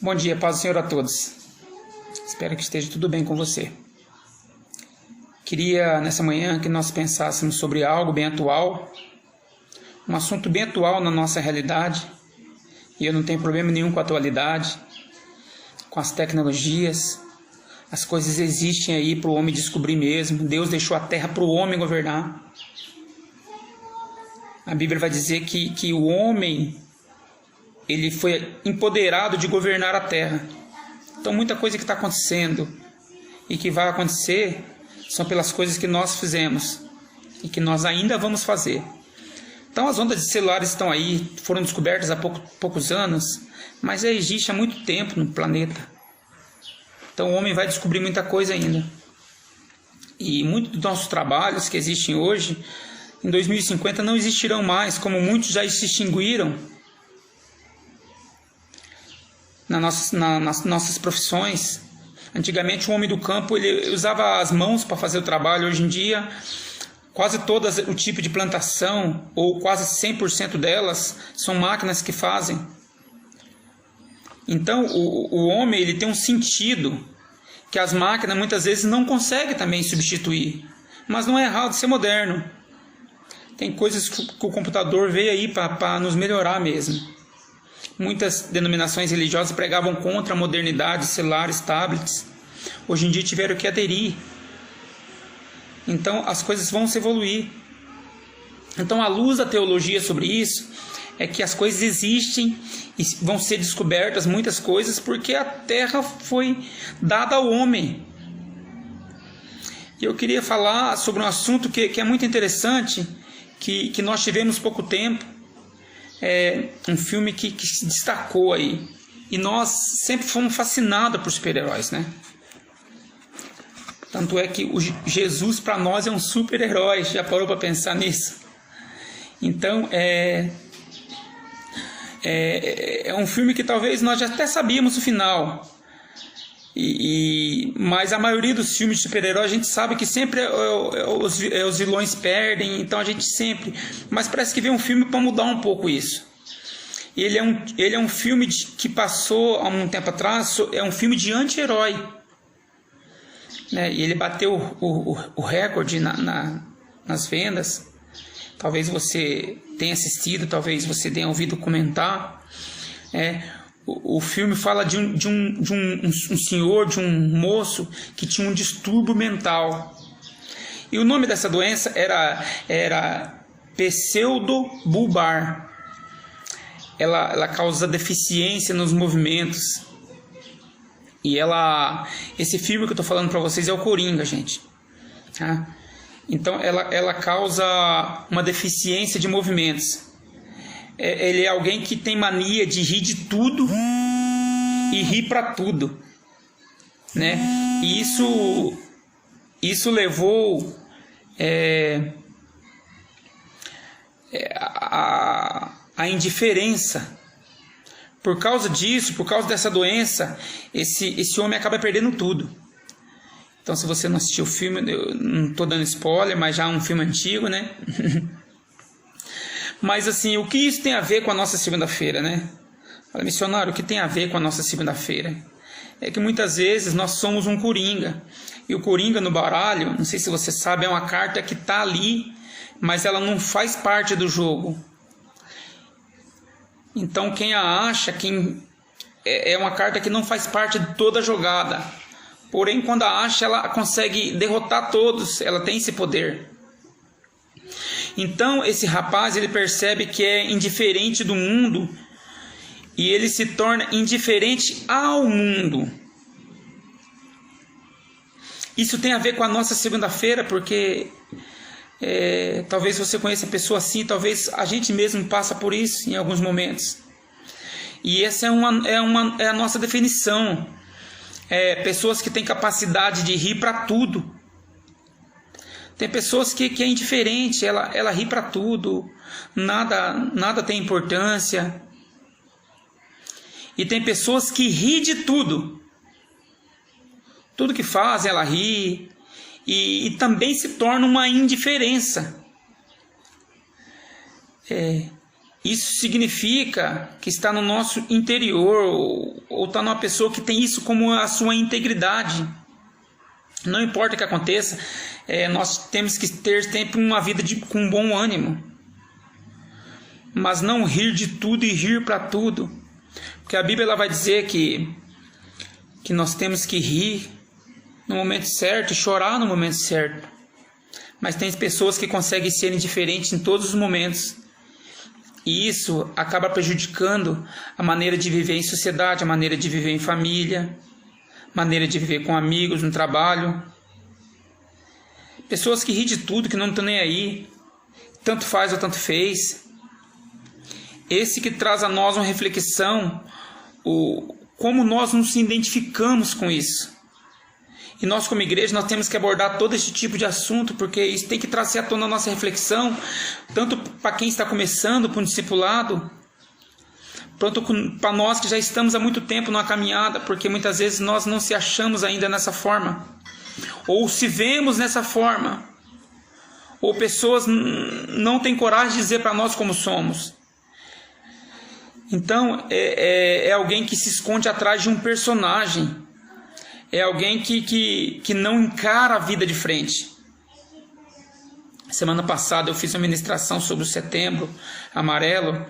Bom dia, paz do Senhor a todos. Espero que esteja tudo bem com você. Queria, nessa manhã, que nós pensássemos sobre algo bem atual, um assunto bem atual na nossa realidade, e eu não tenho problema nenhum com a atualidade, com as tecnologias. As coisas existem aí para o homem descobrir mesmo. Deus deixou a terra para o homem governar. A Bíblia vai dizer que o homem, ele foi empoderado de governar a terra. Então muita coisa que está acontecendo e que vai acontecer são pelas coisas que nós fizemos e que nós ainda vamos fazer. Então as ondas de celulares estão aí, foram descobertas há poucos anos, mas já existe há muito tempo no planeta. Então o homem vai descobrir muita coisa ainda. E muitos dos nossos trabalhos que existem hoje, em 2050 não existirão mais, como muitos já se extinguiram nas nossas profissões. Antigamente o homem do campo ele usava as mãos para fazer o trabalho. Hoje em dia quase todas o tipo de plantação, ou quase 100% delas, são máquinas que fazem. Então o homem ele tem um sentido que as máquinas muitas vezes não conseguem também substituir. Mas não é errado ser moderno. Tem coisas que o computador veio aí para nos melhorar mesmo. Muitas denominações religiosas pregavam contra a modernidade, celulares, tablets. Hoje em dia tiveram que aderir. Então as coisas vão se evoluir. Então a luz da teologia sobre isso é que as coisas existem e vão ser descobertas muitas coisas porque a terra foi dada ao homem. E eu queria falar sobre um assunto que é muito interessante, que nós tivemos pouco tempo. É um filme que se destacou aí. E nós sempre fomos fascinados por super-heróis, né? Tanto é que o Jesus para nós é um super-herói. Já parou para pensar nisso? Então é um filme que talvez nós já até sabíamos o final. Mas a maioria dos filmes de super-herói a gente sabe que sempre os vilões perdem, então a gente sempre... Mas parece que veio um filme para mudar um pouco isso. Ele é um filme que passou há um tempo atrás, é um filme de anti-herói. Né? E ele bateu o recorde nas vendas. Talvez você tenha assistido, talvez você tenha ouvido comentar. O filme fala de um senhor, de um moço que tinha um distúrbio mental. E o nome dessa doença era pseudobulbar. Ela causa deficiência nos movimentos. E esse filme que eu estou falando para vocês é o Coringa, gente. Tá? Então ela causa uma deficiência de movimentos. Ele é alguém que tem mania de rir de tudo e rir para tudo, né? E isso levou a indiferença. Por causa disso, por causa dessa doença, esse homem acaba perdendo tudo. Então, se você não assistiu o filme, eu não estou dando spoiler, mas já é um filme antigo, né? Mas assim, o que isso tem a ver com a nossa segunda-feira, né? Fala, missionário, o que tem a ver com a nossa segunda-feira? É que muitas vezes nós somos um coringa. E o coringa no baralho, não sei se você sabe, é uma carta que está ali, mas ela não faz parte do jogo. Então quem a acha, é uma carta que não faz parte de toda a jogada. Porém, quando a acha, ela consegue derrotar todos, ela tem esse poder. Então esse rapaz ele percebe que é indiferente do mundo e ele se torna indiferente ao mundo. Isso tem a ver com a nossa segunda-feira, porque talvez você conheça a pessoa assim, talvez a gente mesmo passa por isso em alguns momentos. E essa é a nossa definição. Pessoas que têm capacidade de rir para tudo. Tem pessoas que é indiferente, ela ri para tudo, nada tem importância. E tem pessoas que ri de tudo. Tudo que fazem, ela ri. E também se torna uma indiferença. Isso significa que está no nosso interior, ou está numa pessoa que tem isso como a sua integridade. Não importa o que aconteça, nós temos que ter sempre uma vida com bom ânimo. Mas não rir de tudo e rir para tudo. Porque a Bíblia ela vai dizer que nós temos que rir no momento certo e chorar no momento certo. Mas tem pessoas que conseguem ser indiferentes em todos os momentos. E isso acaba prejudicando a maneira de viver em sociedade, a maneira de viver em família, maneira de viver com amigos, no trabalho. Pessoas que riem de tudo, que não estão nem aí, tanto faz ou tanto fez. Esse que traz a nós uma reflexão, como nós nos identificamos com isso. E nós como igreja, nós temos que abordar todo esse tipo de assunto, porque isso tem que trazer à tona a nossa reflexão, tanto para quem está começando, para um discipulado, tanto para nós que já estamos há muito tempo numa caminhada, porque muitas vezes nós não se achamos ainda nessa forma, ou se vemos nessa forma, ou pessoas não têm coragem de dizer para nós como somos. Então, é alguém que se esconde atrás de um personagem. É alguém que não encara a vida de frente. Semana passada eu fiz uma ministração sobre o Setembro Amarelo,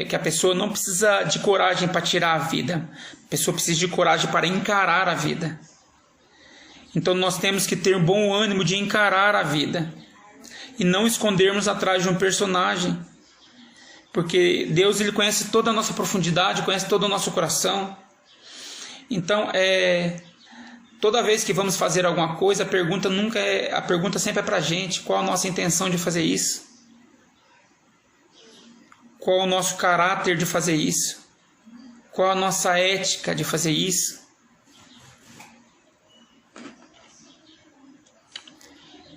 que a pessoa não precisa de coragem para tirar a vida. A pessoa precisa de coragem para encarar a vida. Então nós temos que ter bom ânimo de encarar a vida. E não escondermos atrás de um personagem. Porque Deus ele conhece toda a nossa profundidade, conhece todo o nosso coração. Então, toda vez que vamos fazer alguma coisa, a pergunta sempre é para a gente: qual a nossa intenção de fazer isso? Qual o nosso caráter de fazer isso? Qual a nossa ética de fazer isso?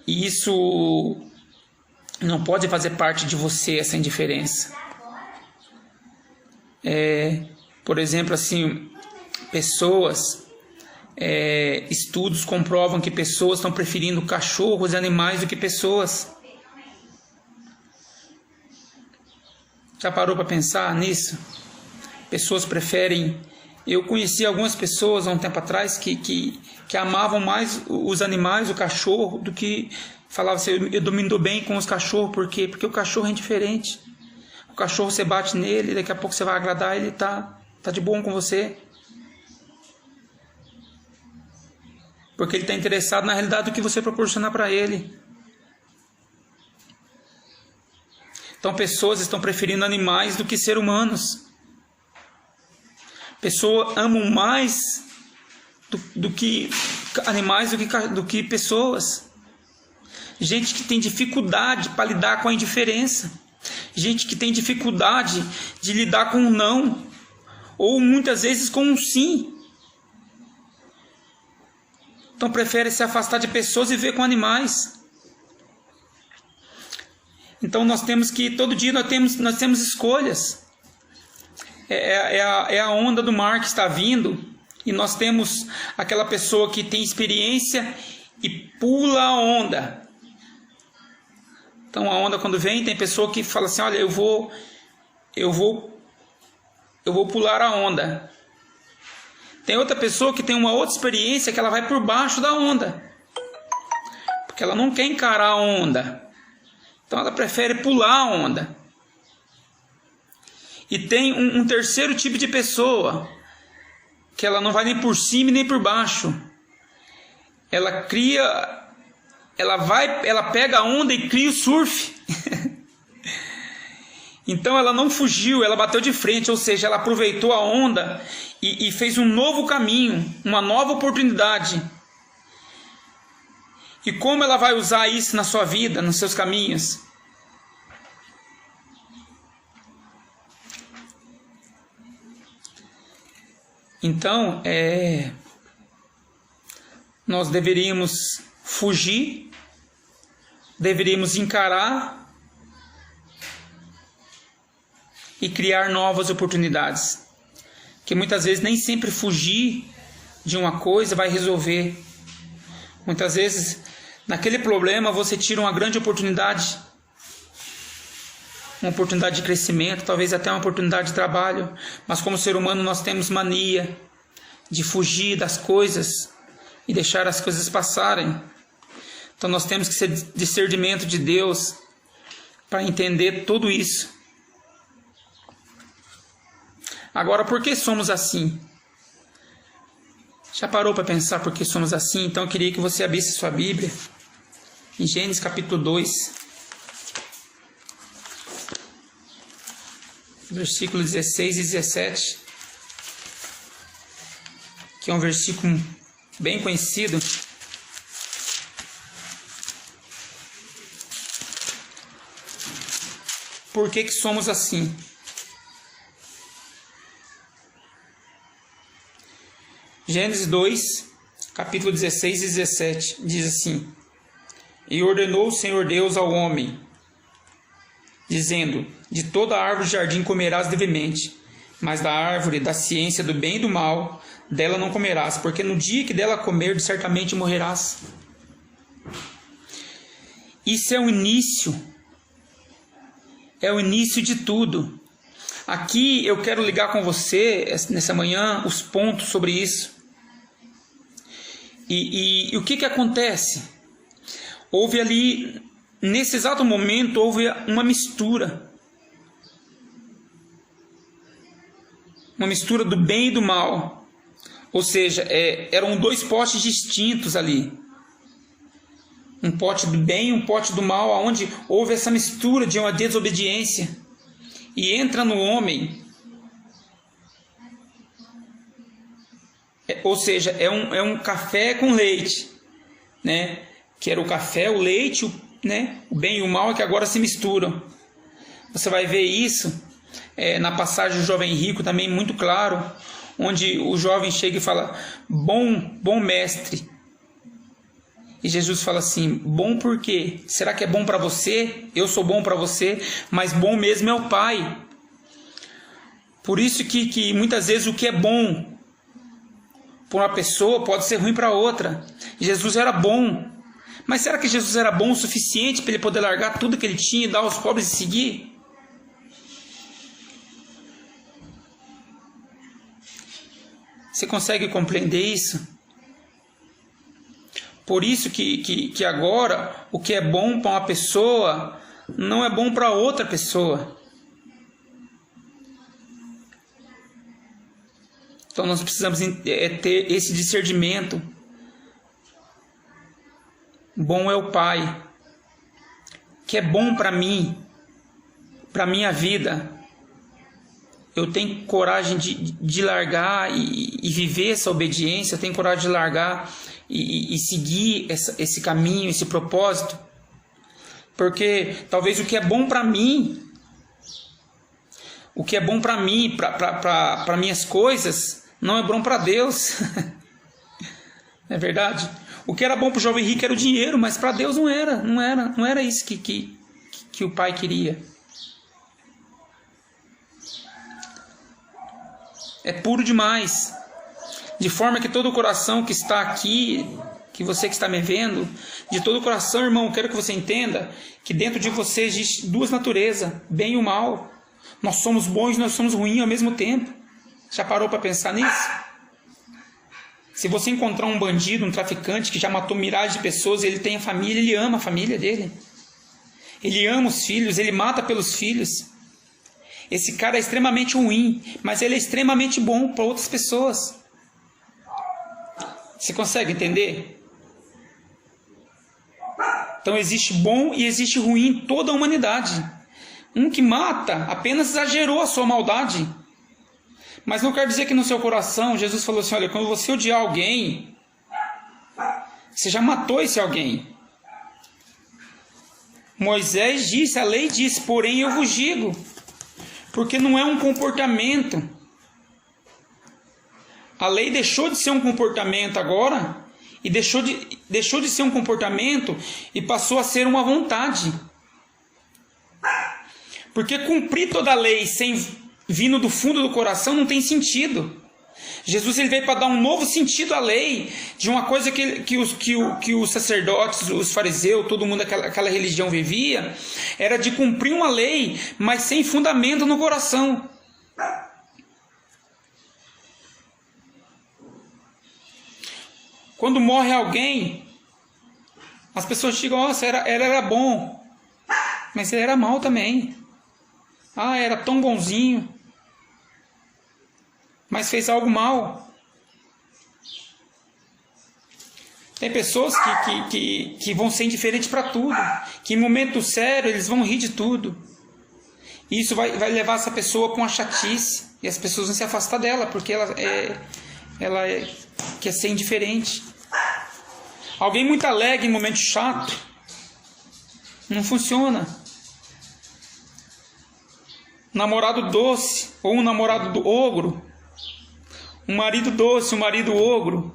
E isso não pode fazer parte de você, essa indiferença. Por exemplo, assim, estudos comprovam que pessoas estão preferindo cachorros e animais do que pessoas. Já parou para pensar nisso? Pessoas preferem... Eu conheci algumas pessoas há um tempo atrás que amavam mais os animais, o cachorro, do que falavam assim: eu me dou bem com os cachorros. Por quê? Porque o cachorro é indiferente. O cachorro, você bate nele, daqui a pouco você vai agradar, ele tá de bom com você. Porque ele está interessado na realidade do que você proporcionar para ele. Então pessoas estão preferindo animais do que seres humanos. Pessoas amam mais do que animais do que pessoas. Gente que tem dificuldade para lidar com a indiferença. Gente que tem dificuldade de lidar com o não. Ou muitas vezes com um sim. Então prefere se afastar de pessoas e viver com animais. Então nós temos que, todo dia nós temos escolhas. É a onda do mar que está vindo. E nós temos aquela pessoa que tem experiência e pula a onda. Então a onda quando vem, tem pessoa que fala assim: olha, eu vou pular a onda. Tem outra pessoa que tem uma outra experiência que ela vai por baixo da onda. Porque ela não quer encarar a onda. Então ela prefere pular a onda. E tem um terceiro tipo de pessoa, que ela não vai nem por cima nem por baixo. Ela pega a onda e cria o surf. Então ela não fugiu, ela bateu de frente, ou seja, ela aproveitou a onda e fez um novo caminho, uma nova oportunidade. E como ela vai usar isso na sua vida, nos seus caminhos? Então, nós deveríamos fugir, deveríamos encarar e criar novas oportunidades. Que muitas vezes nem sempre fugir de uma coisa vai resolver. Muitas vezes, naquele problema, você tira uma grande oportunidade. uma oportunidade de crescimento, talvez até uma oportunidade de trabalho. Mas como ser humano nós temos mania de fugir das coisas e deixar as coisas passarem. Então nós temos que ser discernimento de Deus para entender tudo isso. Agora, por que somos assim? Já parou para pensar por que somos assim? Então eu queria que você abrisse sua Bíblia em Gênesis capítulo 2, versículos 16 e 17, que é um versículo bem conhecido. Por que somos assim? Gênesis 2, capítulo 16 e 17, diz assim: E ordenou o Senhor Deus ao homem, dizendo: De toda a árvore do jardim comerás livremente, mas da árvore da ciência do bem e do mal, dela não comerás, porque no dia que dela comer, certamente morrerás. Isso é o início de tudo. Aqui eu quero ligar com você, nessa manhã, os pontos sobre isso. E o que acontece? Houve ali, nesse exato momento, houve uma mistura. Uma mistura do bem e do mal. Ou seja, eram dois potes distintos ali. Um pote do bem e um pote do mal, onde houve essa mistura de uma desobediência. E entra no homem. Ou seja, é um café com leite, né? Que era o café, o leite, o bem e o mal, que agora se misturam. Você vai ver isso na passagem do jovem rico também muito claro, onde o jovem chega e fala: bom mestre. E Jesus fala assim: bom por quê? Será que é bom para você? Eu sou bom para você, mas bom mesmo é o Pai. Por isso que muitas vezes o que é bom para uma pessoa pode ser ruim para outra. Jesus era bom. Mas será que Jesus era bom o suficiente para ele poder largar tudo que ele tinha e dar aos pobres e seguir? Você consegue compreender isso? Por isso que agora o que é bom para uma pessoa não é bom para outra pessoa. Então nós precisamos ter esse discernimento. Bom é o Pai, que é bom para mim, para minha vida. Eu tenho coragem de largar e viver essa obediência, eu tenho coragem de largar e seguir esse caminho, esse propósito. Porque talvez o que é bom para mim, para minhas coisas, não é bom para Deus. Não é verdade? O que era bom para o jovem rico era o dinheiro, mas para Deus não era isso que o Pai queria. É puro demais. De forma que todo o coração que está aqui, que você que está me vendo, de todo o coração, irmão, eu quero que você entenda que dentro de você existe duas naturezas, bem e o mal. Nós somos bons e nós somos ruins ao mesmo tempo. Já parou para pensar nisso? Se você encontrar um bandido, um traficante que já matou milhares de pessoas, ele tem a família, ele ama a família dele. Ele ama os filhos, ele mata pelos filhos. Esse cara é extremamente ruim, mas ele é extremamente bom para outras pessoas. Você consegue entender? Então existe bom e existe ruim em toda a humanidade. Um que mata apenas exagerou a sua maldade. Mas não quer dizer que no seu coração, Jesus falou assim: olha, quando você odiar alguém, você já matou esse alguém. Moisés disse, a lei disse, porém eu vos digo. Porque não é um comportamento. A lei deixou de ser um comportamento agora, e deixou de ser um comportamento e passou a ser uma vontade. Porque cumprir toda a lei sem vindo do fundo do coração não tem sentido. Jesus ele veio para dar um novo sentido à lei, de uma coisa que os sacerdotes, os fariseus, todo mundo aquela religião vivia, era de cumprir uma lei, mas sem fundamento no coração. Quando morre alguém, as pessoas digam, nossa, ele era bom, mas ele era mau também. Ah, era tão bonzinho, mas fez algo mal. Tem pessoas que vão ser indiferentes para tudo, que em momento sério eles vão rir de tudo. E isso vai levar essa pessoa para uma chatice, e as pessoas vão se afastar dela, porque ela quer ser indiferente. Alguém muito alegre em momento chato, não funciona. Namorado doce, ou um namorado do ogro, um marido doce, um marido ogro.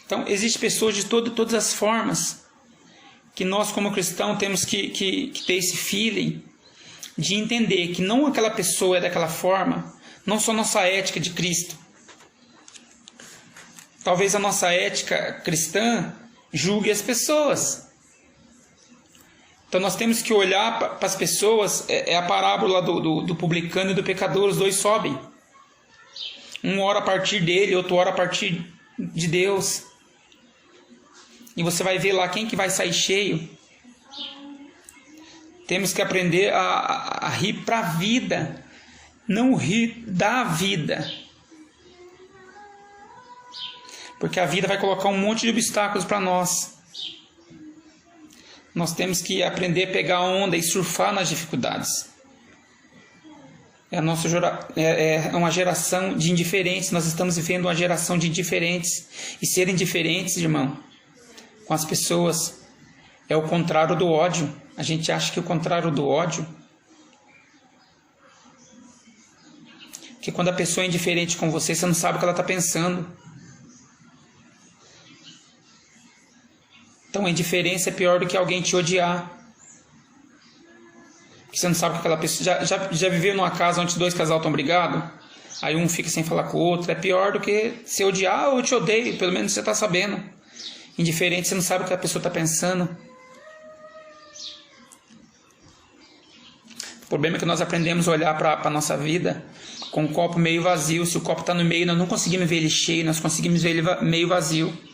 Então, existem pessoas de todas as formas, que nós como cristãos temos que ter esse feeling de entender que não aquela pessoa é daquela forma, não só nossa ética de Cristo. Talvez a nossa ética cristã julgue as pessoas. Então nós temos que olhar para as pessoas, é a parábola do publicano e do pecador, os dois sobem. Um ora a partir dele, outro ora a partir de Deus. E você vai ver lá quem que vai sair cheio. Temos que aprender a rir para a vida, não rir da vida. Porque a vida vai colocar um monte de obstáculos para nós. Nós temos que aprender a pegar a onda e surfar nas dificuldades. É uma geração de indiferentes. Nós estamos vivendo uma geração de indiferentes. E ser indiferentes, irmão, com as pessoas é o contrário do ódio. A gente acha que o contrário do ódio, que quando a pessoa é indiferente com você, você não sabe o que ela está pensando. Então a indiferença é pior do que alguém te odiar. Porque você não sabe que aquela pessoa... Já viveu numa casa onde dois casais estão brigados? Aí um fica sem falar com o outro. É pior do que se odiar ou eu te odeio. Pelo menos você está sabendo. Indiferente, você não sabe o que a pessoa está pensando. O problema é que nós aprendemos a olhar para a nossa vida com o copo meio vazio. Se o copo está no meio, nós não conseguimos ver ele cheio. Nós conseguimos ver ele meio vazio.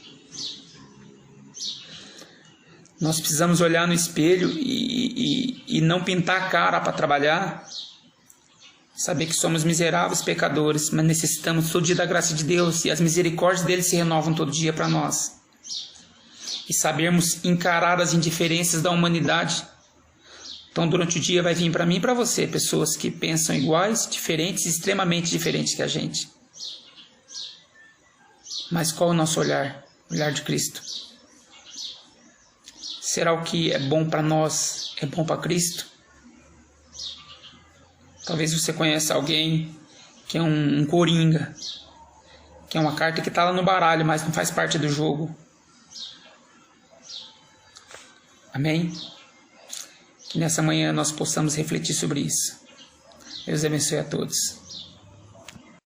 Nós precisamos olhar no espelho e não pintar a cara para trabalhar. Saber que somos miseráveis pecadores, mas necessitamos todo dia da graça de Deus. E as misericórdias dele se renovam todo dia para nós. E sabermos encarar as indiferenças da humanidade. Então durante o dia vai vir para mim e para você pessoas que pensam iguais, diferentes, extremamente diferentes que a gente. Mas qual é o nosso olhar? O olhar de Cristo. Será o que é bom para nós é bom para Cristo? Talvez você conheça alguém que é um coringa, que é uma carta que está lá no baralho, mas não faz parte do jogo. Amém? Que nessa manhã nós possamos refletir sobre isso. Deus abençoe a todos.